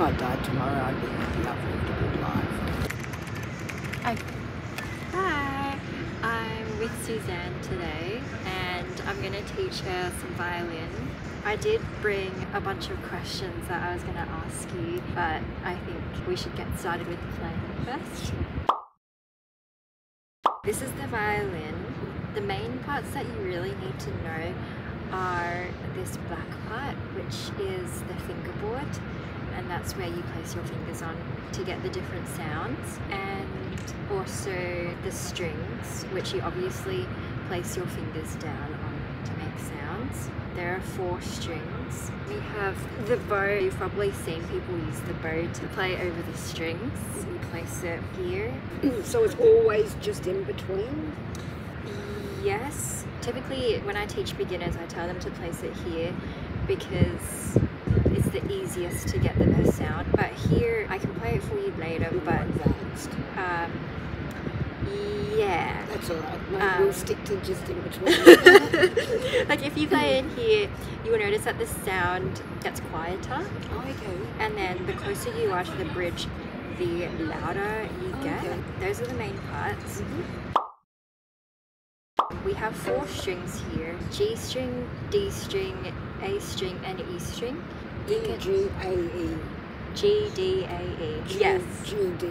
I died tomorrow, I'd be happy. I've lived a good life. Hi, I'm with Suzanne today and I'm going to teach her some violin. I did bring a bunch of questions that I was going to ask you, but I think we should get started with playing first. This is the violin. The main parts that you really need to know are this black part, which is the fingerboard, and that's where you place your fingers on to get the different sounds, and also the strings, which you obviously place your fingers down on to make sounds. There are 4 strings. We have the bow. You've probably seen people use the bow to play over the strings. You place it here. So it's always just in between? Yes. Typically when I teach beginners I tell them to place it here because it's the easiest to get the best sound. But here, I can play it for you later, but yeah. That's alright. No, we'll stick to just in between. Like if you play it here, you will notice that the sound gets quieter. Oh, okay. And then the closer you are to the bridge, the louder you get. Okay. Those are the main parts. We have 4 strings here: G string, D string, A string, and E string. G, A, E. G, D, A, E. Yes. G, D, A,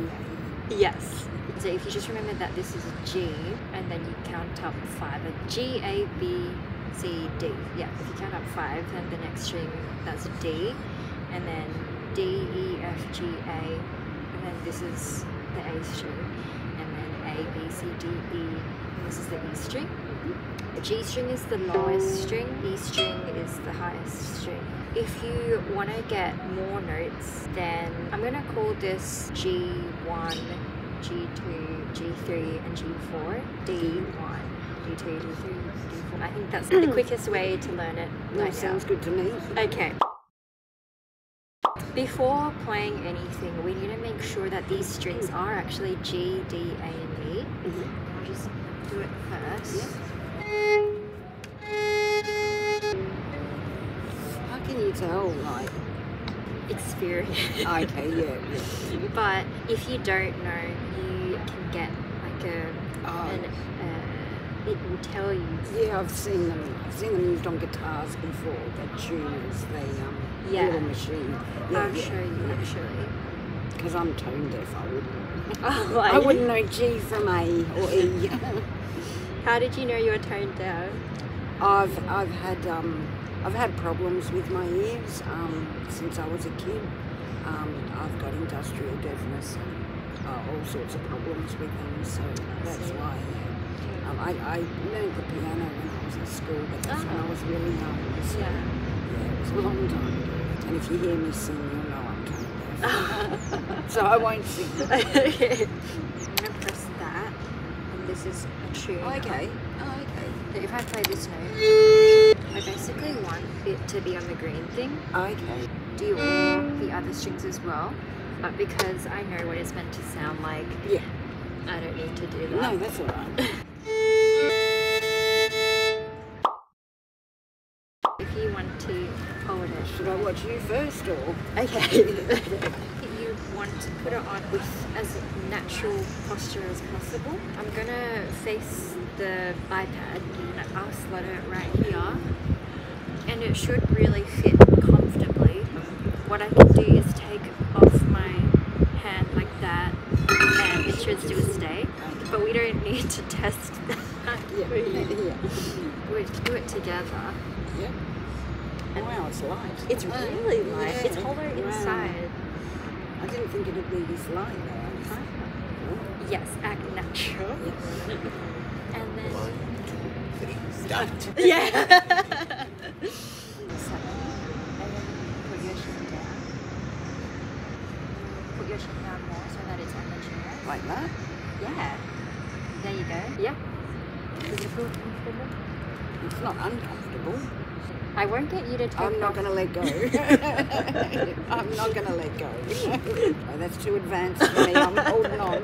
E. Yes. So if you just remember that this is a G, and then you count up 5. A G, A, B, C, D. Yeah, if you count up 5, then the next string, that's D. And then D, E, F, G, A. And then this is the A string. And then A, B, C, D, E. And this is the E string. The G string is the lowest string. E string is the highest string. If you want to get more notes, then I'm going to call this G1, G2, G3, and G4. D1, D2, D3, D4. I think that's the quickest way to learn it. That sounds good to me. Okay. Before playing anything, we need to make sure that these strings are actually G, D, A, and E. I'll just do it first. Yeah. How can you tell, like? Experience. Okay, yeah. But if you don't know, you can get like it will tell you. Yeah, I've seen them used on guitars before. They're tuners, little machine. Yeah, I'll show you actually. Because I'm tone deaf, I wouldn't. Oh, I wouldn't know G from A or E. How did you know you were toned down? I've had problems with my ears since I was a kid. I've got industrial deafness and all sorts of problems with them, so that's why. I learned the piano when I was in school, but that's when I was really young. So, yeah, it was a long time ago. And if you hear me sing, you'll know I'm tone deaf. So I won't sing. Okay. I'm gonna press that, and this is a tune. Okay. So if I play this note, I basically want it to be on the green thing. Okay. Do all the other strings as well, but because I know what it's meant to sound like, yeah, I don't need to do that. No, that's all right. If you want to hold it. Should I watch you first or? Okay. You want to put it on with as natural posture as possible. I'm gonna face the iPad and I'll slot it right here, and it should really fit comfortably. What I can do is take off my hand like that, and it should still stay. But we don't need to test that. Yeah. We do it together. Yeah. And wow, it's light. It's really light. Yeah. It's hollow inside. I didn't think it'd be this light though. Yes, act natural. Yes. And then Start. yeah. 7. And then put your chin down. Put your chin down more so that it's on the chair. Like that? Yeah. There you go. Yeah. Does it feel comfortable? It's not uncomfortable. I won't get you to take I'm not off. going to let go. I'm not going to let go. Oh, that's too advanced for me. I'm holding on.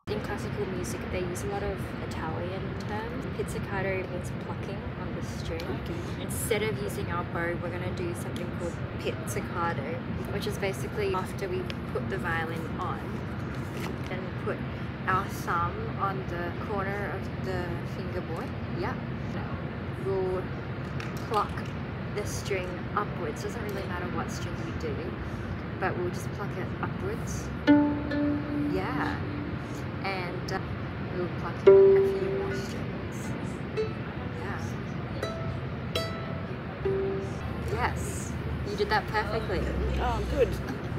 In classical music, they use a lot of Italian terms. Pizzicato means plucking on the string. Okay. Instead of using our bow, we're going to do something called pizzicato, which is basically after we put the violin on and put our thumb on the corner of the fingerboard. Yeah. We'll pluck the string upwards. Doesn't really matter what string you do, but we'll just pluck it upwards. Yeah. And we'll pluck a few more strings. Yeah. Yes. You did that perfectly. Oh, good.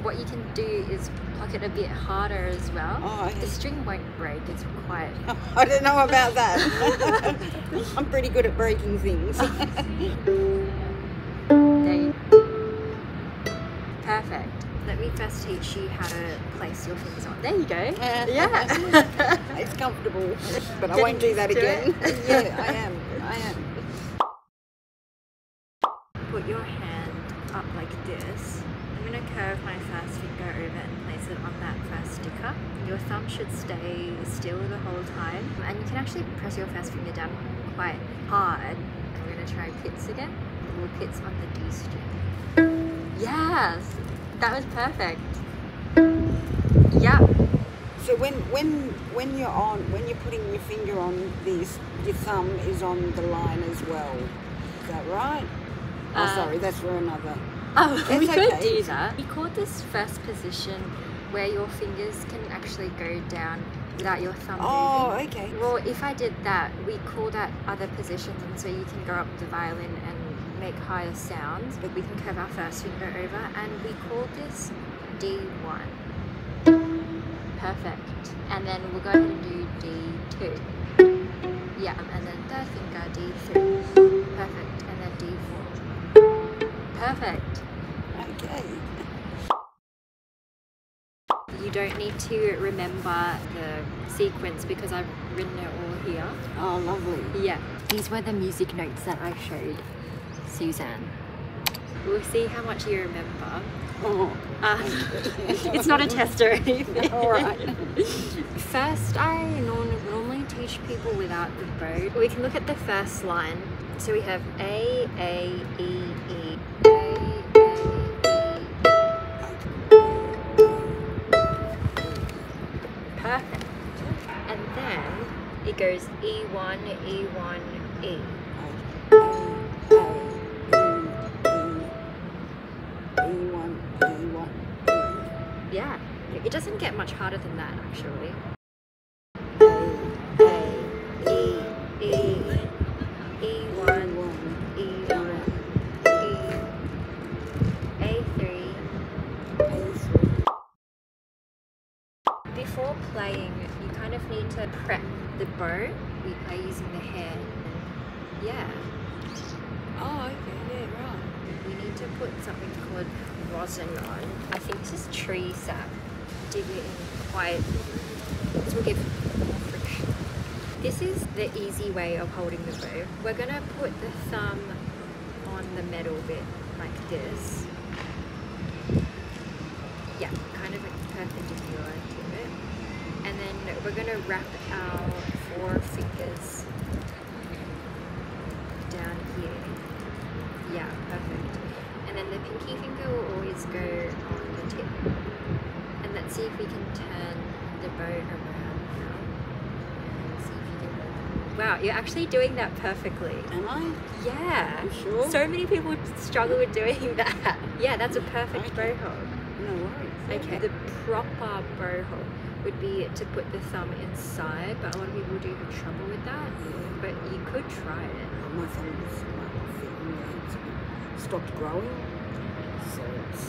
What you can do is pluck it a bit harder as well. Oh, okay. The string won't break, it's quite... I don't know about that. I'm pretty good at breaking things. There you go. Perfect. Let me first teach you how to place your fingers on. There you go. Yeah. It's comfortable, but I Can won't do that you do again. it? Yeah, I am. Put your hand up like this. I'm going to curve my first finger over and place it on that first sticker. Your thumb should stay still the whole time. And you can actually press your first finger down quite hard. And we're going to try pits again. We'll pits on the D string. Yes! That was perfect. Yeah. So when you're putting your finger on this, your thumb is on the line as well. Is that right? Oh, sorry, that's for another. Oh, we It's could okay. do that. We call this first position where your fingers can actually go down without your thumb Oh, moving. okay. Well, if I did that, we call that other positions, and so you can go up the violin and make higher sounds, but we can curve our first finger over, and we call this D1. Perfect. And then we'll go ahead and do D2. Yeah, and then third finger, D3. Perfect. And then D4. Perfect. Okay. You don't need to remember the sequence because I've written it all here. Oh, lovely. Yeah. These were the music notes that I showed Suzanne. We'll see how much you remember. Oh. It's not a test or anything. All right. First, I normally teach people without the bow. We can look at the first line. So we have A, E, E. A, E, perfect. And then it goes E1, E1, E. Yeah, it doesn't get much harder than that actually. Before playing, you kind of need to prep the bow. We play using the hand. Yeah. Oh, okay, yeah, right. We need to put something called rosin on. I think this is tree sap. Dig it in quite. This will give more friction. This is the easy way of holding the bow. We're gonna put the thumb on the metal bit like this. Yeah, kind of perpendicular to it. And then we're gonna wrap our 4 fingers down here. Yeah, perfect. And then the pinky finger will always go on the tip. And let's see if we can turn the bow around now. And see if you can... Wow, you're actually doing that perfectly. Am I? Yeah. You sure? So many people struggle with doing that. Yeah, that's a perfect bow hold. No worries. Okay, the proper bow hold would be to put the thumb inside, but a lot of people do have trouble with that. But you could try it. My thumb is stopped growing, so it's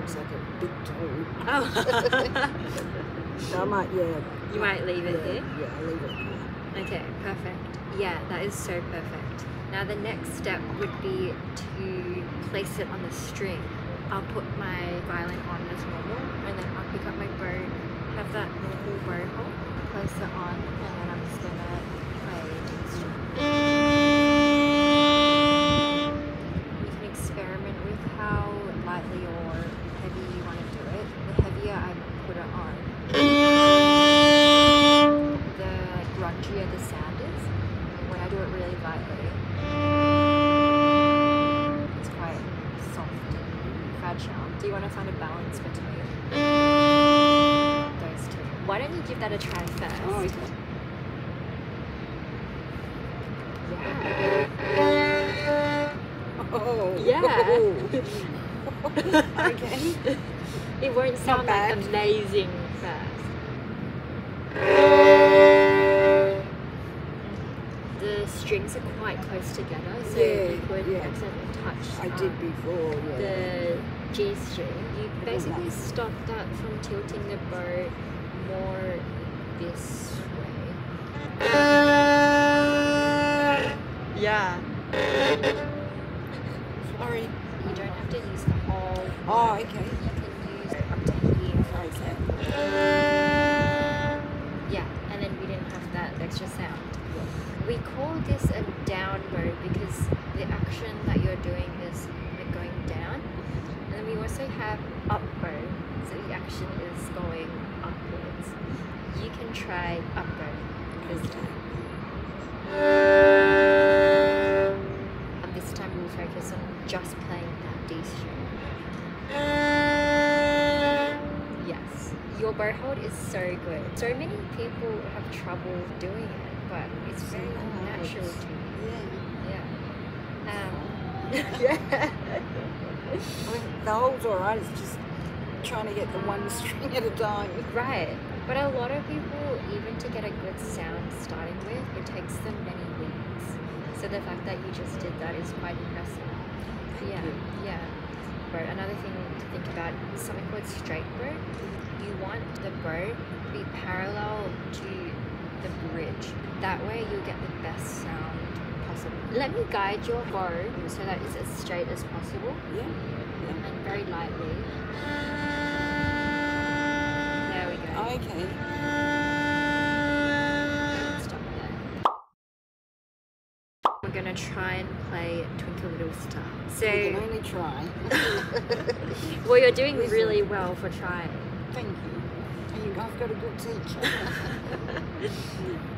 it's like a big toe. Oh. So I might, You might leave it here? Yeah, I'll leave it here. Okay, perfect. Yeah, that is so perfect. Now the next step would be to place it on the string. I'll put my violin on as normal, and then I'll pick up my bow, have that normal bow hold, place it on, and then I'm just gonna play the string. You can experiment with how lightly or heavy you want to do it. The heavier I put it on, catcher. Do you want to find a balance between those two? Why don't you give that a try first? Oh, okay. Yeah. Oh. Yeah. Okay. It won't sound like bad. amazing first. The strings are quite close together, so you could accidentally touch I did before, the G string. You basically stop that from tilting the bow more this way. Yeah. Sorry. You don't have to use the whole. Oh, okay. You can use it up to here. Okay. Yeah, and then we didn't have that extra sound. We call this a down bow because the action that you're doing is like going down. And then we also have up bow, so the action is going upwards. You can try up bow this time. And this time we'll focus on just playing that D string. Yes, your bow hold is so good. So many people have trouble doing it, but it's very natural to you. Yeah. The hole's alright, it's just trying to get the one string at a time. Right. But a lot of people, even to get a good sound starting with, it takes them many weeks. So the fact that you just did that is quite impressive. Yeah. But another thing to think about is something called straight bow. You want the bow to be parallel to the bridge. That way you'll get the best sound possible. Let me guide your bow so that it's as straight as possible. Yeah. And very lightly. There we go. Okay. Stop there. We're gonna try and play Twinkle Little Star. So, You can only try. well, you're doing really well for trying. Thank you. I've got a good teacher.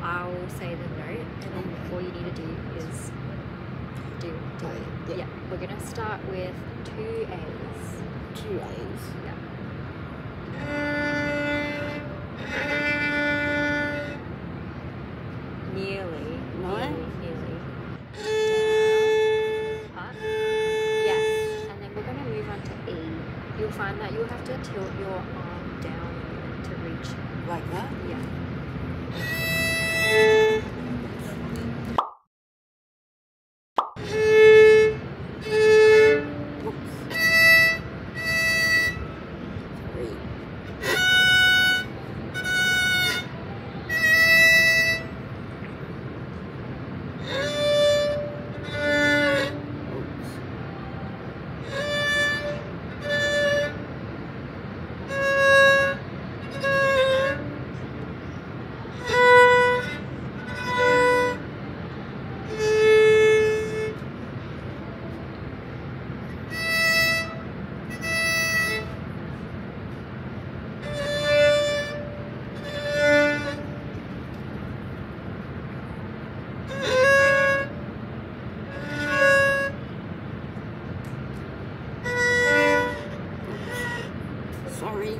I'll say the note, and then all you need to do is do it. Yeah. We're gonna start with 2 A's. 2 A's. Yeah. Nearly. No? Nearly. Up. Yes. And then we're gonna move on to E. You'll find that you'll have to tilt your arm down to reach it. Like that? Yeah. Sorry.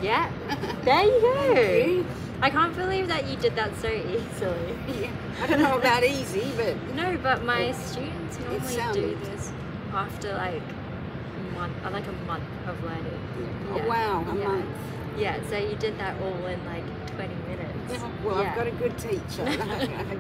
Yeah, there you go. I can't believe that you did that so easily. Yeah. I don't know about easy, but No, but my students normally do sounded- this after like a month of learning. oh, wow, a Yeah. month. Yeah, so you did that all in like 20 minutes. Well, yeah. I've got a good teacher. I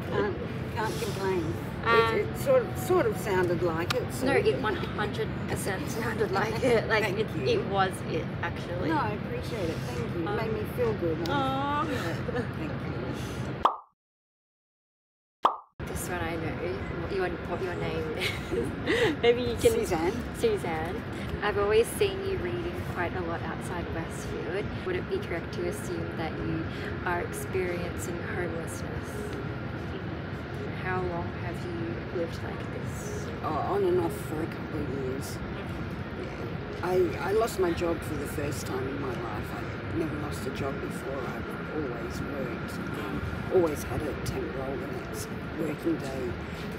can't complain. It sort of sounded like it. So. No, it 100% sounded like it. Like it was it actually. No, I appreciate it. Thank you. It made me feel good. Oh. Yeah, thank you. This one I know what your name is. Maybe you can. Suzanne. I've always seen you reading quite a lot outside Westfield. Would it be correct to assume that you are experiencing homelessness? How long have you lived like this? On and off for a couple of years. I lost my job for the first time in my life. I never lost a job before. I've always worked. Always had a temp role the next working day.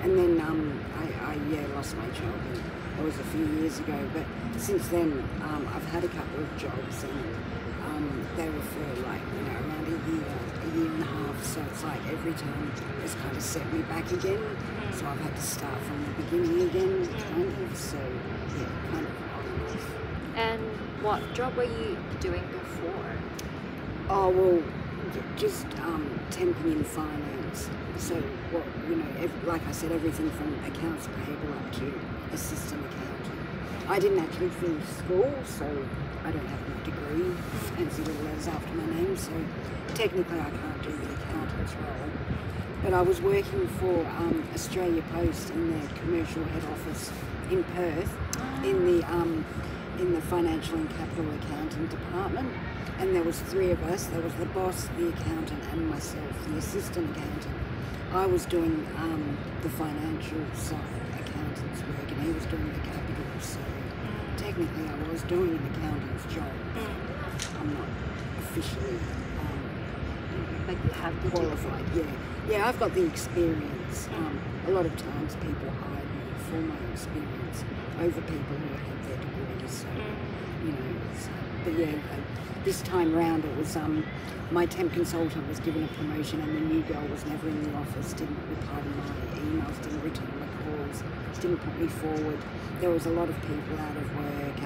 And then I lost my job. And that was a few years ago. But since then, I've had a couple of jobs, and they were for like around a year and a half. So it's like every time it's kind of set me back again. So I've had to start from the beginning again, kind of. So yeah, kind of on and off. And what job were you doing before? Oh well, just temping in finance. So what like I said, everything from accounts payable up to assistant accountant. I didn't actually finish school, so I don't have my degree, fancy little letters after my name, so technically I can't do the accountant's role. But I was working for Australia Post in their commercial head office in Perth, in the financial and capital accounting department, and there was three of us. There was the boss, the accountant, and myself, the assistant accountant. I was doing the financial side, accountant's work, and he was doing the capital, so technically I was doing an accountant's job. I'm not officially but you have the qualified. Yeah, I've got the experience. A lot of times people hire me for my experience over people who have their degrees. So, but yeah, this time round it was my temp consultant was given a promotion, and the new girl was never in the office, didn't reply to my emails, didn't return my calls, didn't put me forward. There was a lot of people out of work.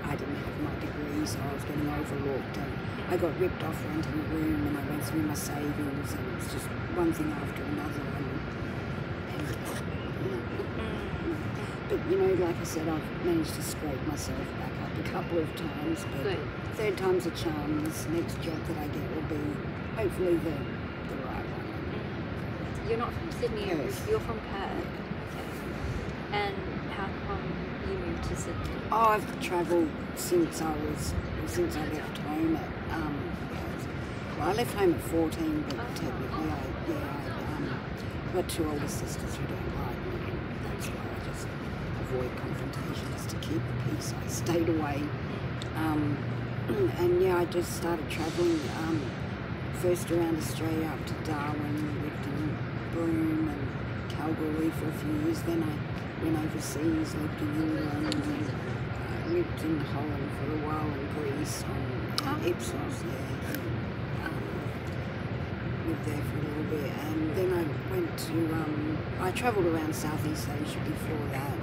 I didn't have my degree, so I was getting overlooked, and I got ripped off renting a room, and I went through my savings, and it was just one thing after another. But like I said, I've managed to scrape myself back up a couple of times. But good. Third time's a charm. This next job that I get will be hopefully the right one. You're not from Sydney, Perth. You're from Perth. Okay. And how come you moved to Sydney? Oh, I've travelled since I left home at I left home at 14, but technically I've got two older sisters who don't like me, and that's why I just avoid confrontation, just to keep the peace. I stayed away, and I just started travelling. First around Australia up to Darwin, lived in Broome and Kalgoorlie for a few years. Then I went overseas, lived in England, and lived in Holland for a while, in Greece, on Ipsos, lived there for a little bit, and then I went to, I travelled around Southeast Asia before that.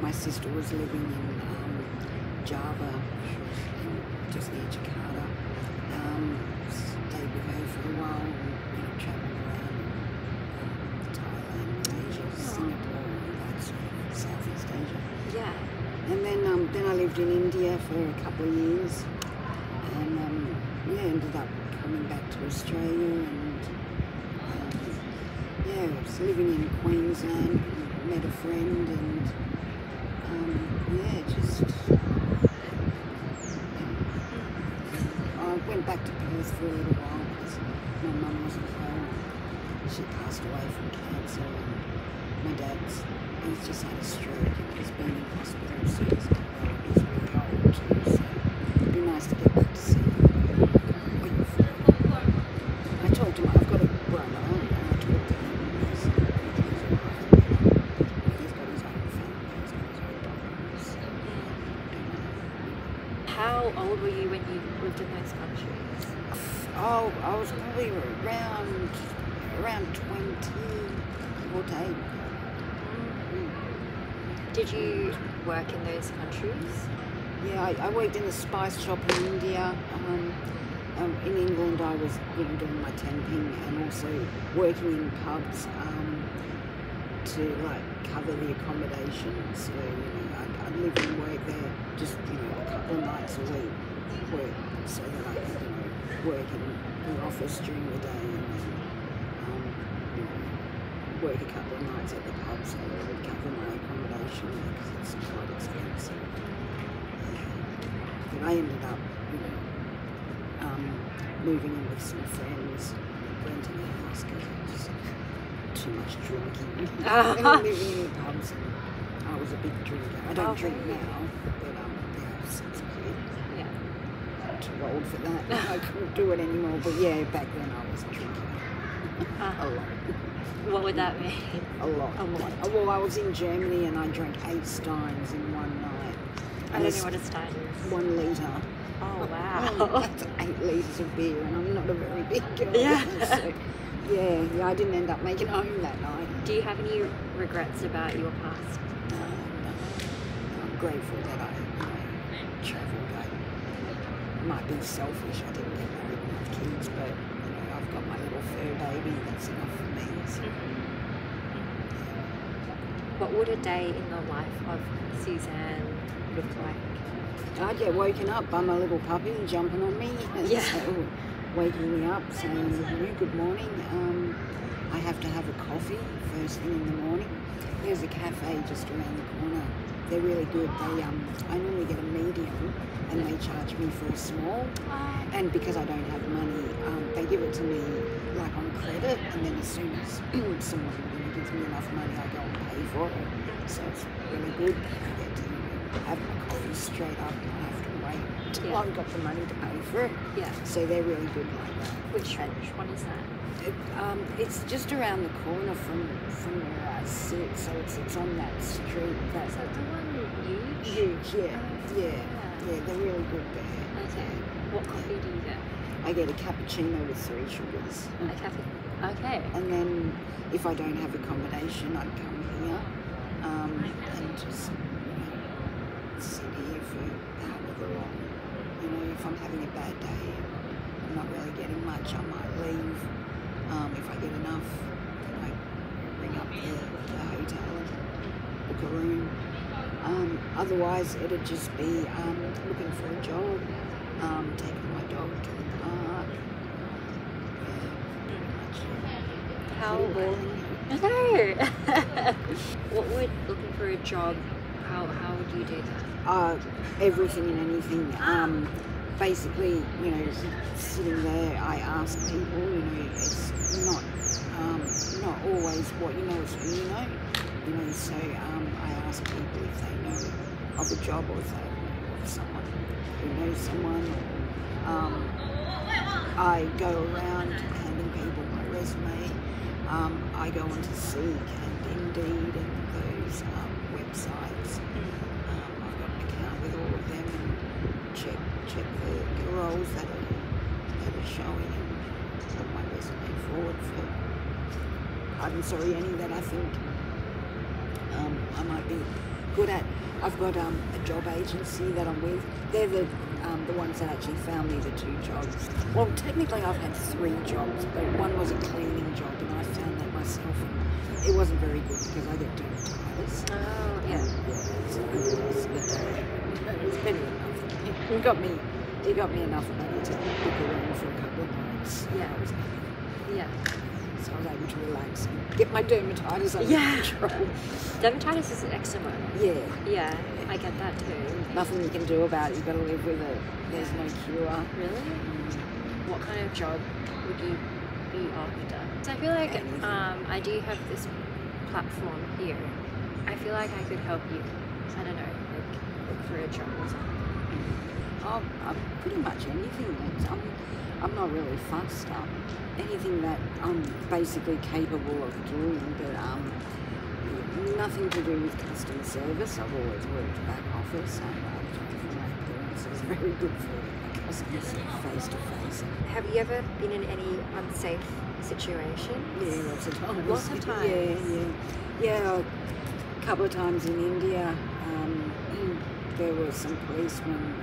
My sister was living in Java, just near Jakarta. Stayed with her for a while, and travelled around Thailand, Malaysia, Singapore, and that sort of Southeast Asia. Yeah. And then I lived in India for a couple of years, and ended up coming back to Australia, and I was living in Queensland, met a friend, and I went back to Perth for a little while because my mum wasn't well. She passed away from cancer, and my he's just had a stroke, and he's been in hospital, so he's not well, and he's really old too, so it'd be nice to get back to see him. I talked to him, I've got a brother, and I talked to him, and he's alright. He's got his own family, he's got his own problems. So, How old were you when you lived in those countries? Oh, I was probably around 20 or 8. Did you work in those countries? Yeah, I worked in a spice shop in India. In England, I was doing my temping and also working in pubs to like cover the accommodation. So I'd live and work there just a couple of nights a week, work so that I could work in the office during the day and then work a couple of nights at the pub so that I would cover my accommodation because it's quite expensive. But I ended up, moving in with some friends, renting a house because it was too much drinking. And living in the pubs, and I was a big drinker. I don't drink now, but since a kid. Yeah. I'm too old for that. I couldn't do it anymore. But yeah, back then I was drinking a lot. What would that mean? A lot. Well, I was in Germany and I drank 8 steins in one night. I don't know what a stein is. 1 litre. Oh, wow. That's 8 litres of beer, and I'm not a very big girl. Yeah. So, yeah, I didn't end up making home that night. Do you have any regrets about your past? No. I'm grateful that I travelled. I might be selfish. I didn't get married and have kids, but I've got my little fur baby. That's enough for me. So. What would a day in the life of Suzanne look like? I'd get woken up by my little puppy jumping on me. Yeah. So, waking me up, saying, good morning. I have to have a coffee first thing in the morning. There's a cafe just around the corner. They're really good. They I normally get a medium and they charge me for a small. And because I don't have money, they give it to me like on credit, and then as soon as someone gives me enough money, I go and pay for it. So it's really good. I get to have my coffee straight up and I have to wait until I've got the money to pay for it. Yeah. So they're really good like that. Which one is that? It's just around the corner from where I sit, so it's on that street. Is that the one huge? Huge, yeah. They're really good there. Okay. What coffee do you get? I get a cappuccino with 3 sugars. A cafe. Okay. And then if I don't have accommodation, I'd come here and just sit here for however long. If I'm having a bad day, I'm not really getting much, I might leave. If I get enough, then I ring up the hotel and book a room. Otherwise, it'd just be looking for a job, taking my dog to the park. How boring. No. What would looking for a job? How would you do that? Everything and anything. Basically, sitting there, I ask people. It's not always what you know is who you know. So I ask people if they know of a job or if they know of someone who knows someone. I go around handing people my resume. I go onto Seek and Indeed and those websites. I've got an account with all of them and check the roles that are showing and put my resume forward for. Any that I think I might be good at. I've got a job agency that I'm with. They're the ones that actually found me the 2 jobs. Well, technically I've had 3 jobs, but one was a cleaning job and I found that myself and it wasn't very good because I get dermatitis. Oh, yeah. So it was better enough. It got me enough money to book a room for a couple of nights. Yeah. I was happy. Yeah. So I was able to relax and get my dermatitis under control. Dermatitis is eczema. Yeah, I get that too. Nothing you can do about it. You've got to live with it. There's no cure. Really? What kind of job would you be after? So I feel like I do have this platform here. I feel like I could help you. I don't know, like look for a job or something. Pretty much anything. I'm not really fussed. Anything that I'm basically capable of doing, but nothing to do with customer service. I've always worked back office. I think my appearance is very good for customers face to face. Have you ever been in any unsafe situations? Yeah, lots of times. Lots of times? Yeah. A couple of times in India. there were some policemen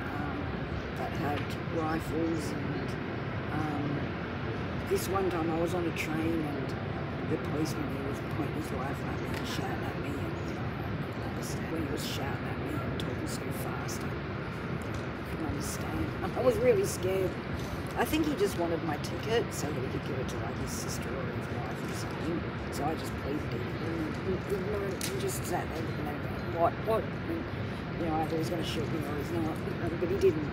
that had rifles, and this one time I was on a train and the policeman, he was pointing his rifle at me and shouting at me, and I couldn't understand when he was shouting at me and talking so fast. I couldn't understand. I was really scared. I think he just wanted my ticket so that he could give it to like his sister or his wife or something. So I just pleaded ignorant and just sat there looking at him, what? And, I thought he was going to shoot me or he's not, but he didn't,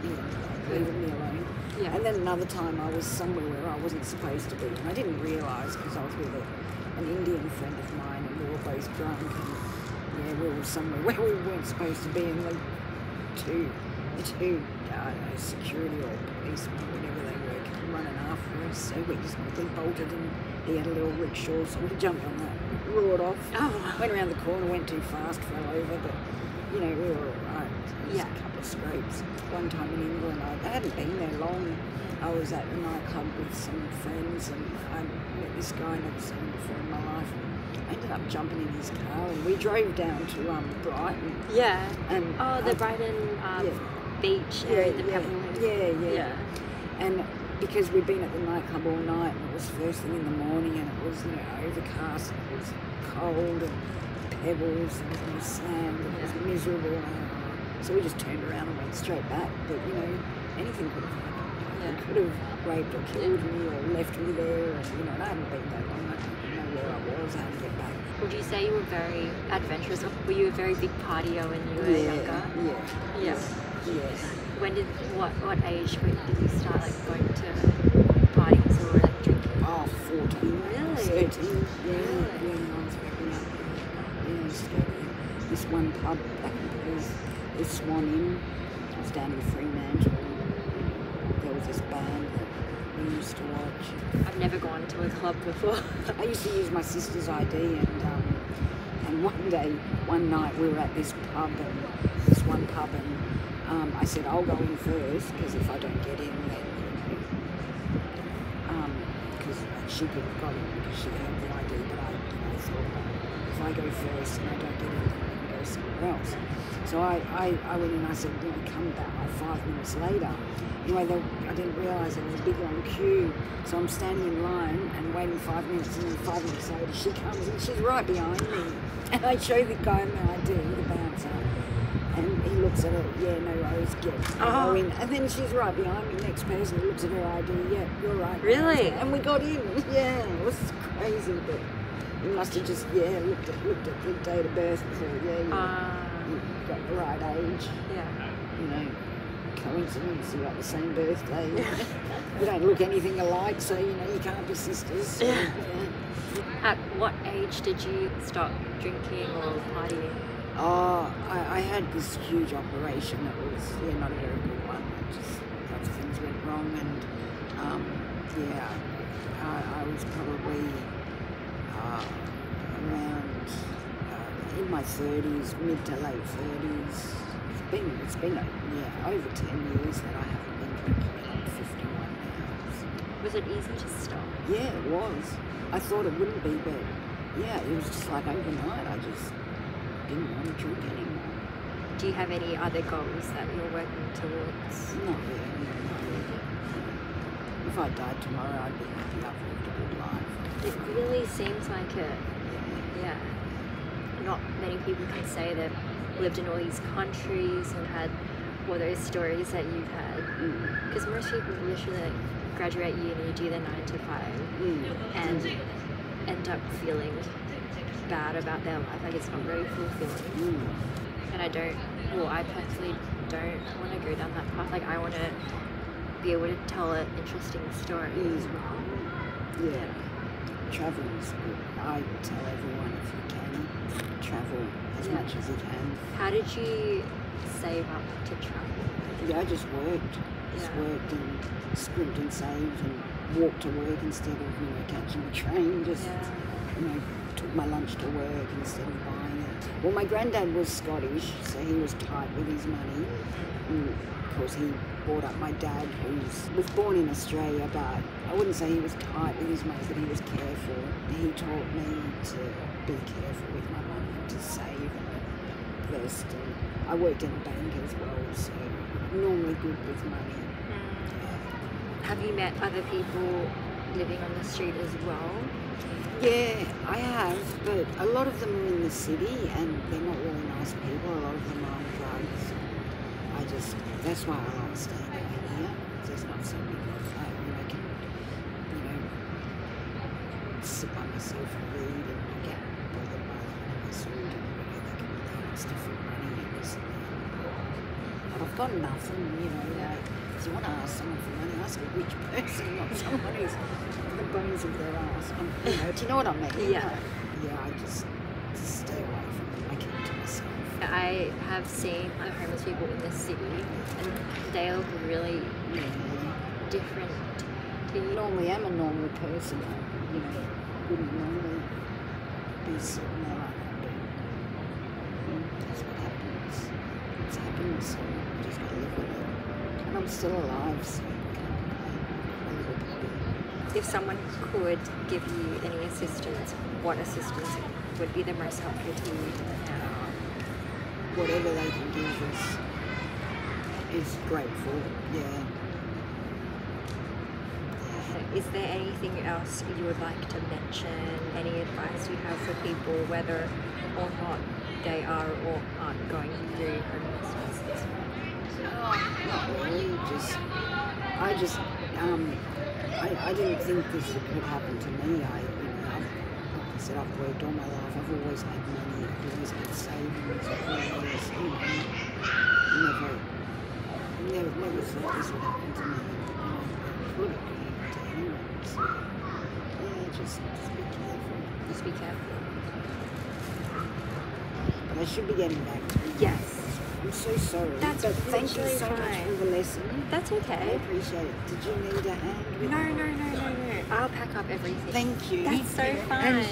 leaving me alone. Yeah. And then another time I was somewhere where I wasn't supposed to be, and I didn't realise because I was with an Indian friend of mine and we were both drunk, and we were somewhere where we weren't supposed to be, and the two I don't know, security or policemen or whatever they were came running after us, so we bolted, and he had a little rickshaw, so we jumped on that, roared off, went around the corner, went too fast, fell over, but we were alright. There was a couple of scrapes. One time in England, I hadn't been there long. I was at a nightclub with some friends, and I met this guy I'd never seen before in my life. I ended up jumping in his car, and we drove down to Brighton. Yeah. And the Brighton beach area, the Pebble. Yeah. And because we'd been at the nightclub all night, and it was first thing in the morning, and it was overcast, and it was cold, and pebbles, and there was sand, and it was miserable. So we just turned around and went straight back. But anything could have happened. They could have raped or killed me or left me there, and I hadn't been that long. I didn't know where I was, how to get back. Would you say you were very adventurous, or were you a very big partier when you were younger? Yeah. What age did you start going to parties or drinking? 14. Really? 13. Yeah, I was very young. This one pub back in Perth, the Swan Inn, it was down in Fremantle. There was this band that we used to watch. I've never gone to a club before. I used to use my sister's ID, and one night we were at this one pub, and I said, I'll go in first, because if I don't get in, then, because she could have got in because she had the ID, but I thought, if I go first and I don't get in, then I can go somewhere else. So I went in and I said, come back like 5 minutes later. Anyway, I didn't realise there was a big long queue, so I'm standing in line and waiting 5 minutes, and then 5 minutes later she comes and she's right behind me. And I show the guy my ID, the bouncer, and he looks at her, no worries, go in. And then she's right behind me, next person who looks at her ID, you're right. Really? And we got in, it was crazy, but he must have just, looked at the date of birth and thought, you've got the right age. Yeah. Coincidence, you got the same birthday. You don't look anything alike, so you can't be sisters. So, At what age did you stop drinking or partying? I had this huge operation that was not a very good one. Just lots of things went wrong, and I was probably around in my 30s, mid to late 30s. It's been over 10 years that I haven't been drinking, and I'm 51 now. Was it easy to stop? Yeah, it was. I thought it wouldn't be, but it was just like overnight. I just didn't want to drink anymore. Do you have any other goals that you're working towards? Not really. If I died tomorrow, I'd be happy I've lived a good life. It really seems like it. Yeah. Not many people can say they've lived in all these countries and had all those stories that you've had. Because most people literally graduate uni, do their 9 to 5, and end up feeling bad about their life. Like, it's not very fulfilling. And I personally don't want to go down that path. Like, I want to be able to tell an interesting story as well. Yeah. Travel is good. I tell everyone, if you can, travel as much as you can. How did you save up to travel? Yeah, I just worked. Worked and scrimped and saved and walked to work instead of, catching the train. Just, took my lunch to work instead of buying it. Well, my granddad was Scottish, so he was tight with his money. And of course, he brought up my dad, who was born in Australia, but I wouldn't say he was tight with his money, but he was careful. He taught me to be careful with my money and to save. And invest. And I worked in a bank as well, so I'm normally good with money. Have you met other people living on the street as well? Yeah, I have, but a lot of them are in the city and they're not really nice people. A lot of them are on drugs. That's why I like staying out here. There's not so many when I can, sit by myself and read and not get bothered by them when I sort of, they can be there and stuff and money and this and that. But I've got nothing, like, if you want to ask someone for money, ask a rich person, not someone who's the bones of their ass. Do you know what I mean? Yeah. Yeah, I just stay away from it. I keep it to myself. I have seen other homeless people in the city, and they look really different to you. Normally, I'm a normal person. I wouldn't normally be sitting there like that, but that's what happens. It's happened, so I just gotta live with it. And I'm still alive, so I can't complain. I'm a little puppy. If someone could give you any assistance, what assistance would be the most helpful to you? Whatever they can give us is grateful, yeah. Is there anything else you would like to mention? Any advice you have for people, whether or not they are or aren't going through homelessness? Not really, I didn't think this could happen to me. Like I said, I've worked all my life. I've always had money. I've always had savings. I've always, never thought this would happen to me. It could happen to anyone. So, yeah, just be careful. Just be careful. But I should be getting back to you. Yes. I'm so sorry. But thank you so much for the lesson. That's I okay. appreciate it. Did you need a hand with No. I'll pack up everything. Thank you. That's so fun. And,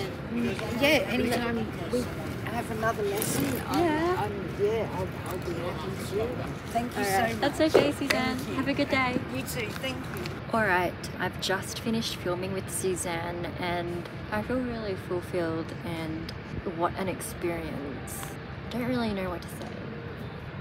anytime we have another lesson, I'll be happy to. Thank you so much. That's okay, Suzanne. Have a good day. You too. Thank you. Alright, I've just finished filming with Suzanne and I feel really fulfilled, and what an experience. I don't really know what to say.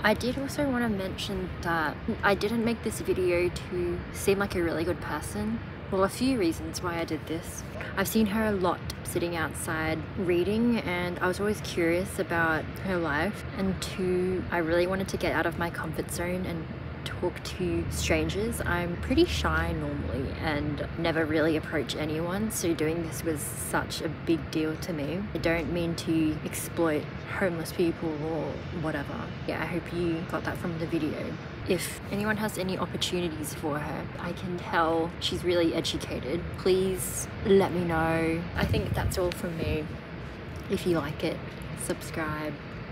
I did also want to mention that I didn't make this video to seem like a really good person. Well, a few reasons why I did this. I've seen her a lot sitting outside reading, and I was always curious about her life. And two, I really wanted to get out of my comfort zone and talk to strangers. I'm pretty shy normally and never really approach anyone, so doing this was such a big deal to me. I don't mean to exploit homeless people or whatever. Yeah, I hope you got that from the video. If anyone has any opportunities for her, I can tell she's really educated. Please let me know. I think that's all from me. If you like it, subscribe.